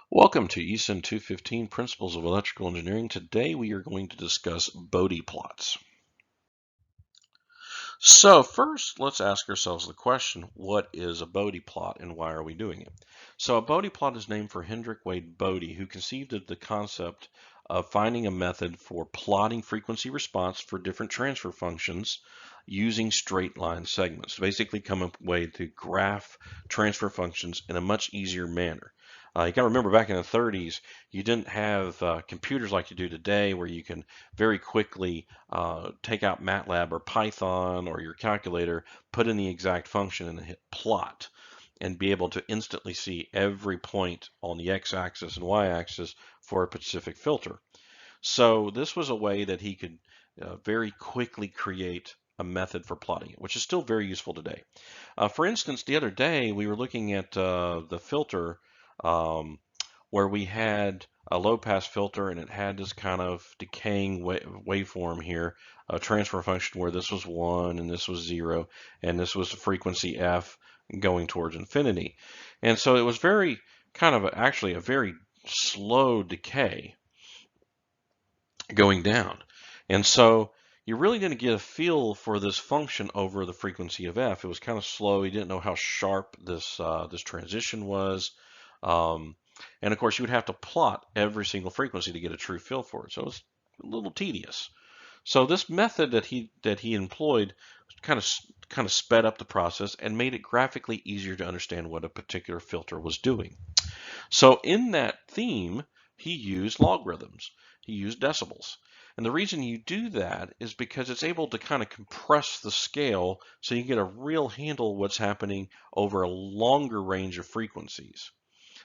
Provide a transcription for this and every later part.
Welcome to ECEN 215 Principles of Electrical Engineering. Today we are going to discuss Bode plots. So first, let's ask ourselves the question, what is a Bode plot and why are we doing it? So a Bode plot is named for Hendrik Wade Bode, who conceived of the concept of finding a method for plotting frequency response for different transfer functions using straight line segments. Basically come up with a way to graph transfer functions in a much easier manner. You got to remember back in the 30s, you didn't have computers like you do today where you can very quickly take out MATLAB or Python or your calculator, put in the exact function and hit plot and be able to instantly see every point on the x-axis and y-axis for a specific filter. So this was a way that he could very quickly create a method for plotting it, which is still very useful today. For instance, the other day we were looking at the filter um, where we had a low pass filter and it had this kind of decaying waveform here, a transfer function where this was 1 and this was 0 and this was the frequency f going towards infinity. And so it was very kind of actually a very slow decay going down. And so you really didn't get a feel for this function over the frequency of f. It was kind of slow. You didn't know how sharp this transition was. And of course, you would have to plot every single frequency to get a true feel for it. So it was a little tedious. So this method that he employed kind of sped up the process and made it graphically easier to understand what a particular filter was doing. So in that theme, he used logarithms. He used decibels. And the reason you do that is because it's able to kind of compress the scale so you get a real handle of what's happening over a longer range of frequencies.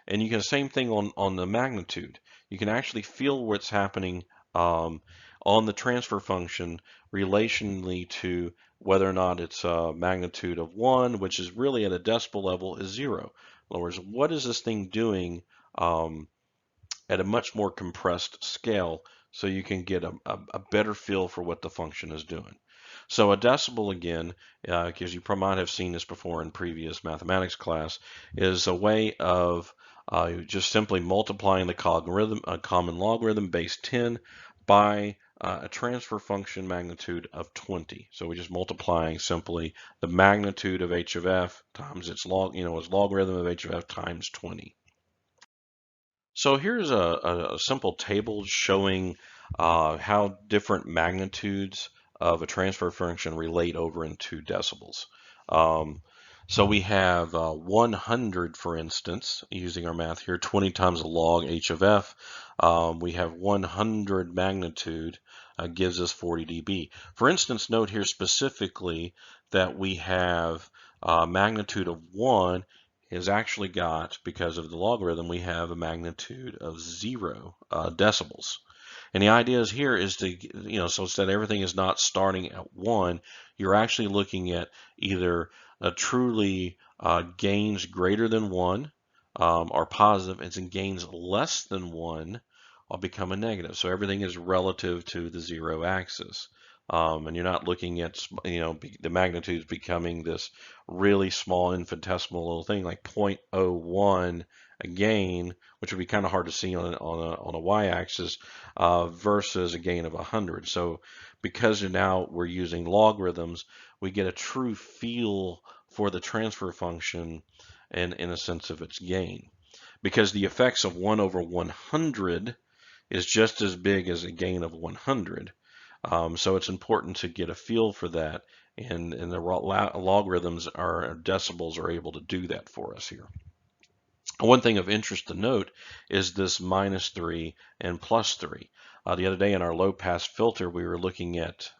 And you get the same thing on the magnitude. You can actually feel what's happening on the transfer function relationally to whether or not it's a magnitude of 1, which is really at a decibel level, is 0. In other words, what is this thing doing at a much more compressed scale so you can get a better feel for what the function is doing. So a decibel, again, because you might have seen this before in previous mathematics class, is a way of just simply multiplying the common logarithm base 10 by a transfer function magnitude of 20. So we're just multiplying simply the magnitude of h of f times its logarithm of h of f times 20. So here's a simple table showing how different magnitudes of a transfer function relate over into decibels. Um, so we have 100, for instance, using our math here, 20 times the log h of f. We have 100 magnitude gives us 40 dB. For instance, note here specifically that we have magnitude of 1 is actually got, because of the logarithm, we have a magnitude of 0 decibels. And the idea is here is to, so that everything is not starting at 1, you're actually looking at either truly gains greater than 1 are positive, and gains less than 1 will become a negative. So everything is relative to the 0 axis. And you're not looking at, the magnitudes becoming this really small infinitesimal little thing like 0.01 a gain, which would be kind of hard to see on a y-axis, versus a gain of 100. So because now we're using logarithms, we get a true feel for the transfer function and in a sense of its gain. Because the effects of 1 over 100 is just as big as a gain of 100. So it's important to get a feel for that, and the logarithms or decibels are able to do that for us here. One thing of interest to note is this -3 and +3. The other day in our low pass filter, we were looking at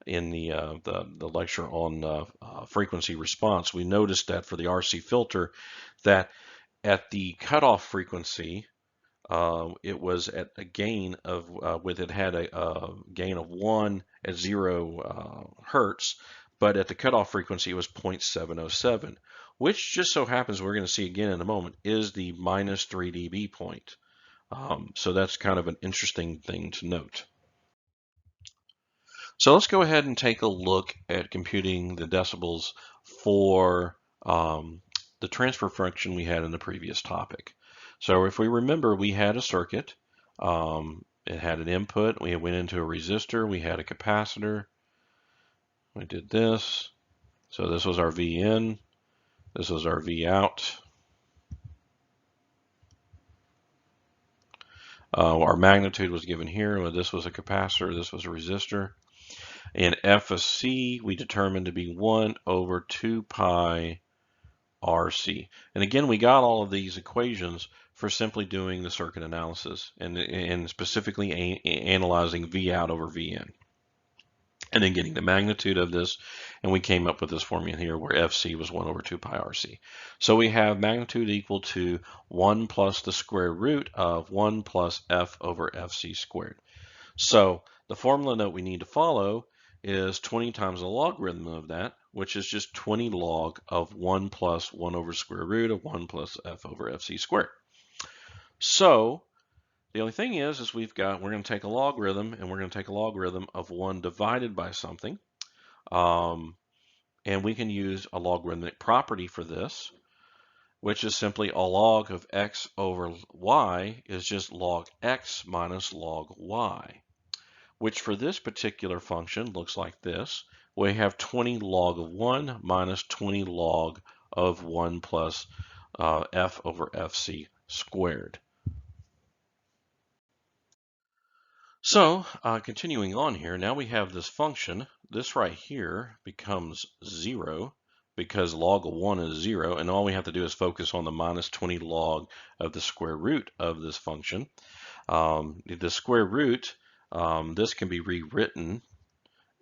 in the lecture on frequency response. We noticed that for the RC filter, that at the cutoff frequency, it was at a gain of it had a gain of 1 at 0 hertz, but at the cutoff frequency it was 0.707, which just so happens, we're going to see again in a moment, is the -3 dB point. So that's kind of an interesting thing to note. So let's go ahead and take a look at computing the decibels for the transfer function we had in the previous topic. So if we remember, we had a circuit. It had an input. We went into a resistor. We had a capacitor. We did this. So this was our V in. This was our V out. Our magnitude was given here. This was a capacitor. This was a resistor. In F of C, we determined to be 1 over 2 pi RC. And again, we got all of these equations for simply doing the circuit analysis and specifically analyzing V out over V in. And then getting the magnitude of this, and we came up with this formula here where FC was 1 over 2 pi RC. So we have magnitude equal to 1 plus the square root of 1 plus F over FC squared. So the formula that we need to follow is 20 times the logarithm of that, which is just 20 log of 1 plus 1 over square root of 1 plus F over FC squared. So the only thing is we're going to take a logarithm, and we're going to take a logarithm of 1 divided by something. And we can use a logarithmic property for this, which is simply a log of x over y is just log x minus log y, which for this particular function looks like this. We have 20 log of 1 minus 20 log of 1 plus f over fc squared. So continuing on here, now we have this function. This right here becomes 0 because log of 1 is 0, and all we have to do is focus on the minus 20 log of the square root of this function. The square root, this can be rewritten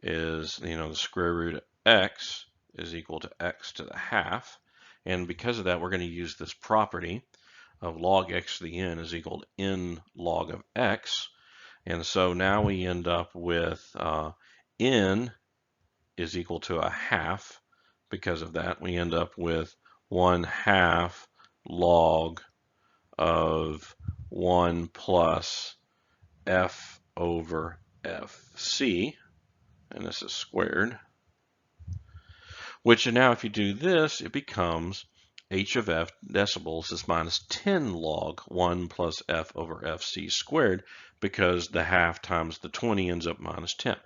as, the square root of x is equal to x to the half. And because of that, we're going to use this property of log x to the n is equal to n log of x. And so now we end up with n is equal to a half. Because of that, we end up with 1/2 log of 1 plus f over fc, and this is squared, which now if you do this, it becomes h of f decibels is minus 10 log 1 plus f over fc squared, because the half times the 20 ends up minus 10.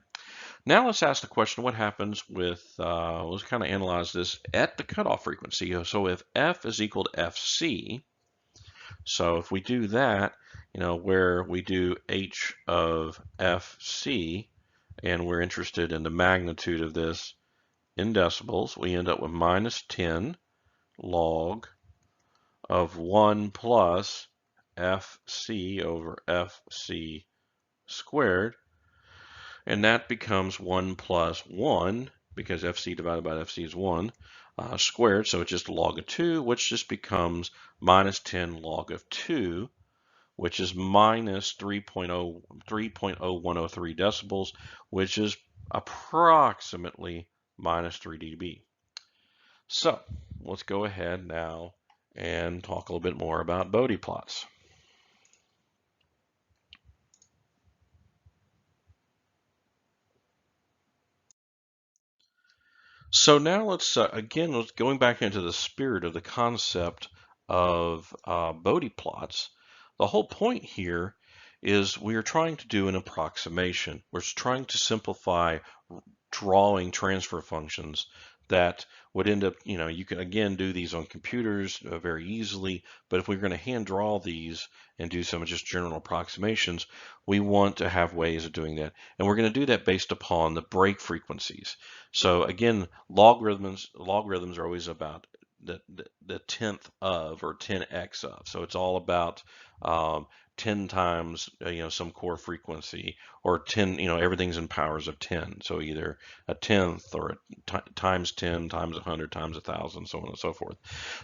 Now let's ask the question, what happens with, let's kind of analyze this at the cutoff frequency. So if f is equal to fc, so if we do that, where we do h of fc, and we're interested in the magnitude of this in decibels, we end up with minus 10 log of 1 plus fc over fc squared, and that becomes 1 plus 1, because fc divided by fc is 1, squared, so it's just log of 2, which just becomes minus 10 log of 2, which is minus 3.0103 decibels, which is approximately minus 3 dB. So let's go ahead now and talk a little bit more about Bode plots. So now let's, again, going back into the spirit of the concept of Bode plots. The whole point here is we are trying to do an approximation. We're trying to simplify drawing transfer functions that would end up, you can again do these on computers very easily, but if we're going to hand draw these and do some just general approximations, we want to have ways of doing that. And we're going to do that based upon the break frequencies. So again, logarithms are always about the 10th of or 10x of. So it's all about 10 times some core frequency, or 10, everything's in powers of 10. So either a 10th or times 10 times 100 times 1,000, so on and so forth.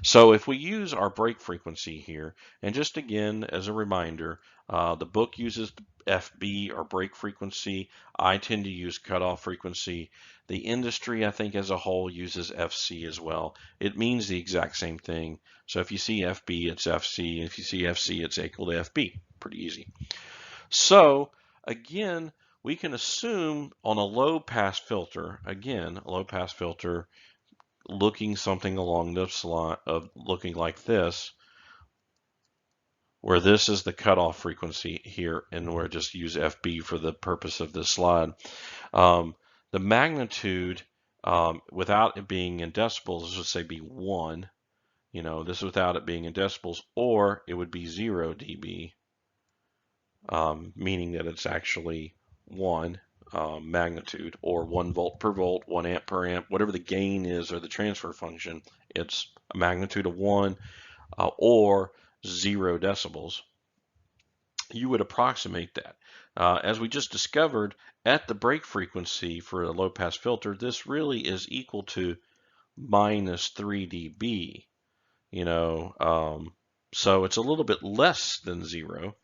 So if we use our break frequency here, and just again as a reminder, the book uses FB or break frequency. I tend to use cutoff frequency. The industry, I think, as a whole uses FC as well. It means the exact same thing. So if you see FB, it's FC. If you see FC, it's equal to FB. Pretty easy. So again, we can assume on a low pass filter, again, a low pass filter looking something along this line of looking like this, where this is the cutoff frequency here, and we'll just use FB for the purpose of this slide. The magnitude, without it being in decibels, let's say be 1, this without it being in decibels, or it would be 0 dB, meaning that it's actually 1 magnitude, or 1 volt per volt, 1 amp per amp, whatever the gain is or the transfer function, it's a magnitude of 1 or 0 decibels. You would approximate that. As we just discovered, at the break frequency for a low pass filter, this really is equal to minus 3 dB. So it's a little bit less than 0,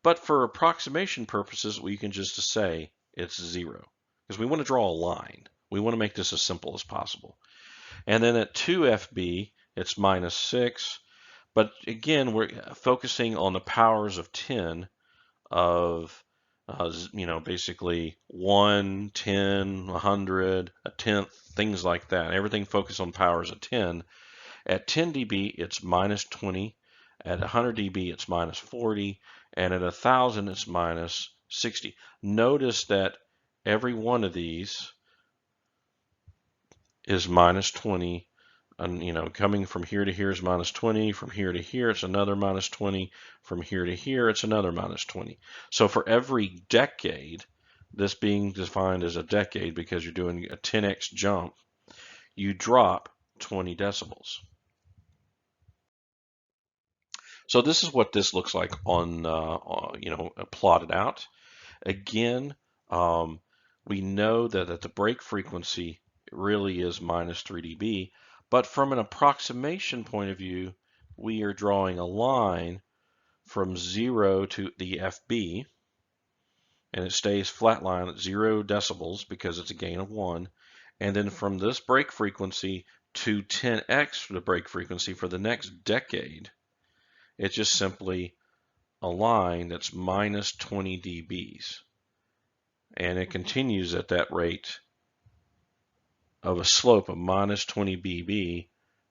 but for approximation purposes, we can just say it's 0 because we want to draw a line. We want to make this as simple as possible. And then at 2 FB, it's minus 6. But again, we're focusing on the powers of 10 of, basically 1, 10, 100, a tenth, things like that. Everything focused on powers of 10. At 10 dB, it's minus 20. At 100 dB, it's minus 40. And at 1,000, it's minus 60. Notice that every one of these is minus 20. And, coming from here to here is minus 20. From here to here, it's another minus 20. From here to here, it's another minus 20. So for every decade, this being defined as a decade because you're doing a 10x jump, you drop 20 decibels. So this is what this looks like on, plotted out. Again, we know that at the break frequency, it really is minus 3 dB. But from an approximation point of view, we are drawing a line from 0 to the FB, and it stays flatline at 0 decibels because it's a gain of 1. And then from this break frequency to 10x the break frequency for the next decade, it's just simply a line that's minus 20 dBs. And it continues at that rate of a slope of minus 20 dB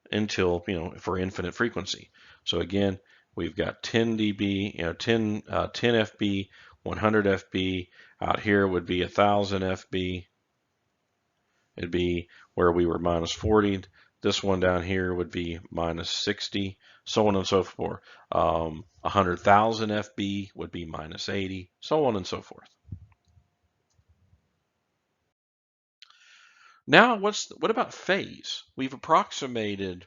until, for infinite frequency. So again, we've got 10 dB, 10 FB, 100 FB. Out here would be 1,000 FB. It'd be where we were minus 40. This one down here would be minus 60, so on and so forth. 100,000 FB would be minus 80, so on and so forth. Now, what about phase? We've approximated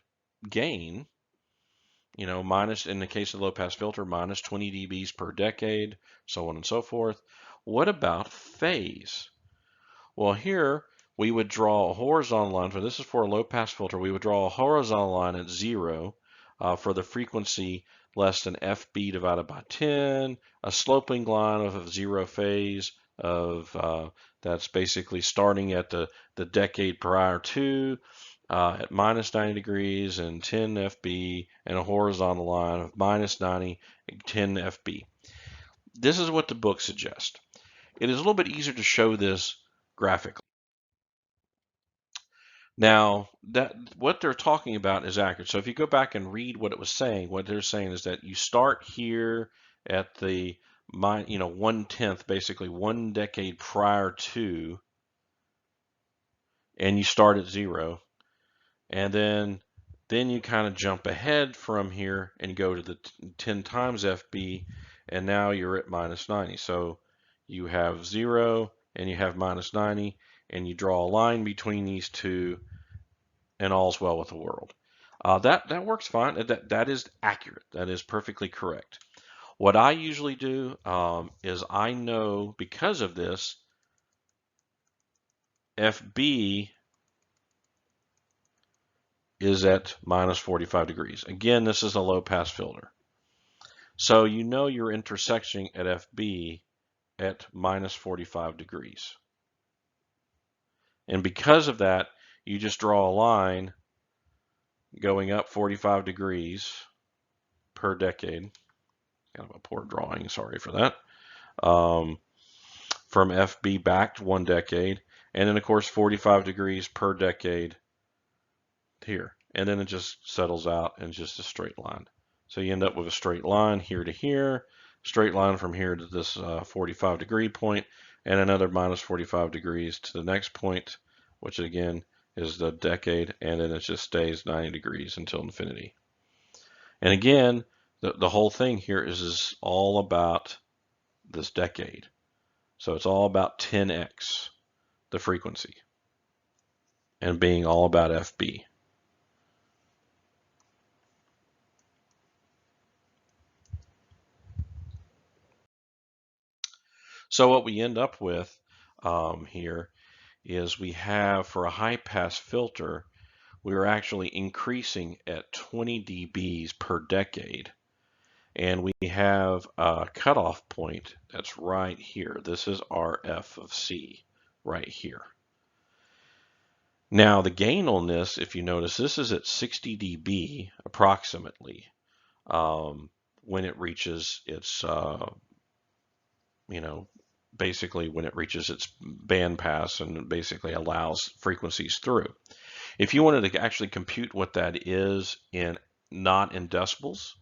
gain, minus, in the case of low pass filter, minus 20 dBs per decade, so on and so forth. What about phase? Well, here we would draw a horizontal line. For this is for a low pass filter. We would draw a horizontal line at 0 for the frequency less than FB divided by 10, a sloping line of a 0 phase of that's basically starting at the decade prior to at minus 90 degrees and 10 FB, and a horizontal line of minus 90 and 10 FB. This is what the book suggests. It is a little bit easier to show this graphically. Now, what they're talking about is accurate. So if you go back and read what it was saying, what they're saying is that you start here at the 1/10, basically 1 decade prior to, and you start at 0, and then you kind of jump ahead from here and go to the 10 times FB, and now you're at minus 90. So you have 0 and you have minus 90, and you draw a line between these two, and all's well with the world. That works fine. That is accurate. That is perfectly correct. What I usually do is I know, because of this, FB is at minus 45 degrees. Again, this is a low pass filter. So you know you're intersecting at FB at minus 45 degrees. And because of that, you just draw a line going up 45 degrees per decade. Kind of a poor drawing, sorry for that. From FB back to 1 decade. And then, of course, 45 degrees per decade here, and then it just settles out in just a straight line. So you end up with a straight line here to here, straight line from here to this 45-degree point, and another minus 45 degrees to the next point, which again is the decade, and then it just stays 90 degrees until infinity. And again, the whole thing here is all about this decade. So it's all about 10x, the frequency, and being all about FB. So what we end up with here is we have, for a high pass filter, we are actually increasing at 20 dBs per decade. And we have a cutoff point that's right here. This is our F of C right here. Now the gain on this, if you notice, this is at 60 dB approximately when it reaches its, basically when it reaches its band pass and basically allows frequencies through. If you wanted to actually compute what that is not in decibels,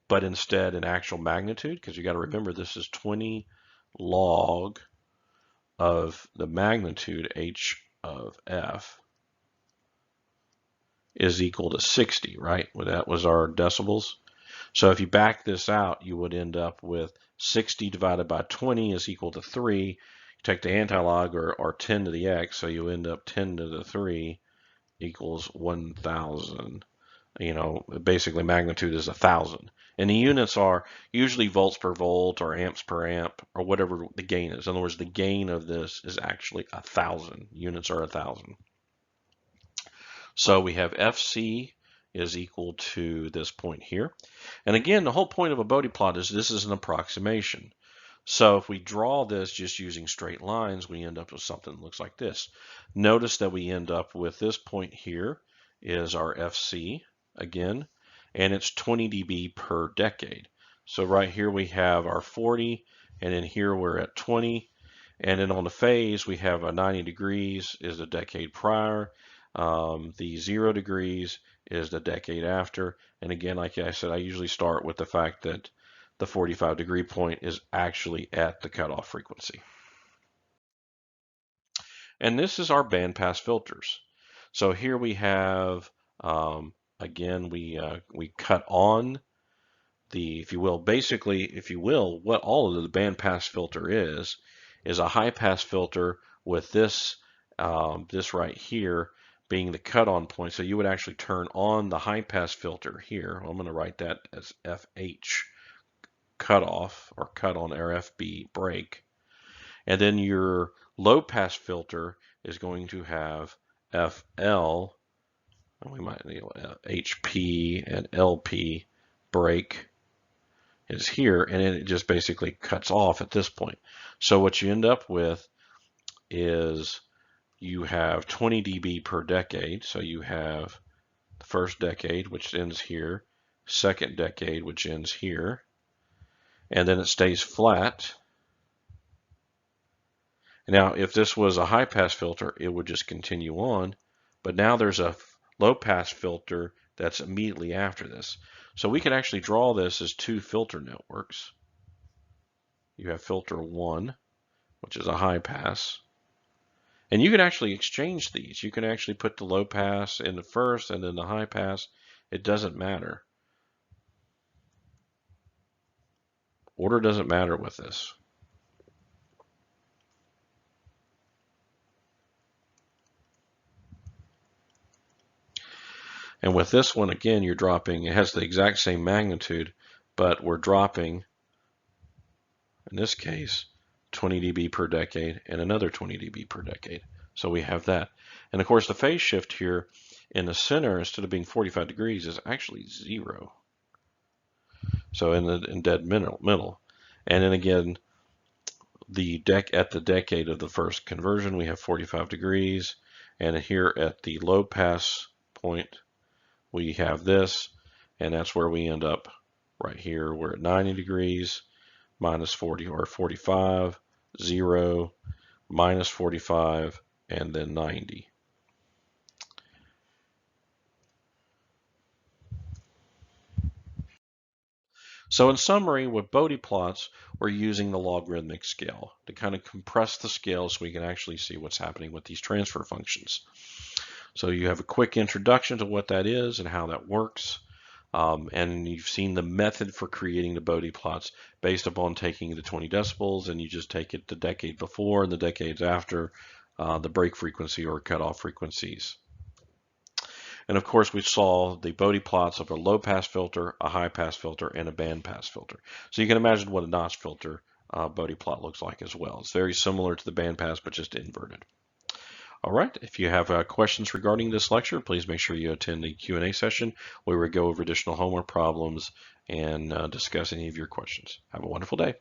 but instead in actual magnitude, because you got to remember this is 20 log of the magnitude h of f is equal to 60, right? Well, that was our decibels. So if you back this out, you would end up with 60 divided by 20 is equal to 3. You take the antilog, or 10 to the x, so you end up 10 to the 3 equals 1,000. Basically magnitude is 1,000. And the units are usually volts per volt or amps per amp or whatever the gain is. In other words, the gain of this is actually 1,000. Units are 1,000. So we have FC is equal to this point here. And again, the whole point of a Bode plot is this is an approximation. So if we draw this just using straight lines, we end up with something that looks like this. Notice that we end up with this point here is our FC again, and it's 20 dB per decade. So right here we have our 40, and then here we're at 20, and then on the phase we have a 90 degrees is the decade prior. The 0 degrees is the decade after. And again, like I said, I usually start with the fact that the 45-degree point is actually at the cutoff frequency. And this is our bandpass filters. So here we have, again, we cut on the, if you will, basically, if you will, what all of the bandpass filter is a high-pass filter with this, this right here being the cut-on point. So you would actually turn on the high-pass filter here. I'm going to write that as FH, cutoff, or cut on RFB break. And then your low-pass filter is going to have FL, we might HP and LP break is here, and then it just basically cuts off at this point. So what you end up with is you have 20 dB per decade. So you have the first decade, which ends here, second decade, which ends here, and then it stays flat. Now, if this was a high pass filter, it would just continue on, but now there's a low pass filter that's immediately after this. So we can actually draw this as two filter networks. You have filter 1, which is a high pass. And you can actually exchange these. You can actually put the low pass in the first and then the high pass. It doesn't matter. Order doesn't matter with this. And with this one, again, you're dropping, it has the exact same magnitude, but we're dropping, in this case, 20 dB per decade and another 20 dB per decade. So we have that. And of course, the phase shift here in the center, instead of being 45 degrees, is actually 0. So in dead middle. And then again, at the decade of the first conversion, we have 45 degrees. And here at the low pass point, we have this, and that's where we end up right here. We're at 90 degrees, minus 40 or 45, 0, minus 45, and then 90. So in summary, with Bode plots, we're using the logarithmic scale to kind of compress the scale so we can actually see what's happening with these transfer functions. So you have a quick introduction to what that is and how that works. And you've seen the method for creating the Bode plots based upon taking the 20 decibels, and you just take it the decade before and the decades after the break frequency or cutoff frequencies. And of course, we saw the Bode plots of a low pass filter, a high pass filter, and a band pass filter. So you can imagine what a notch filter Bode plot looks like as well. It's very similar to the band pass, but just inverted. All right, if you have questions regarding this lecture, please make sure you attend the Q&A session where we go over additional homework problems and discuss any of your questions. Have a wonderful day.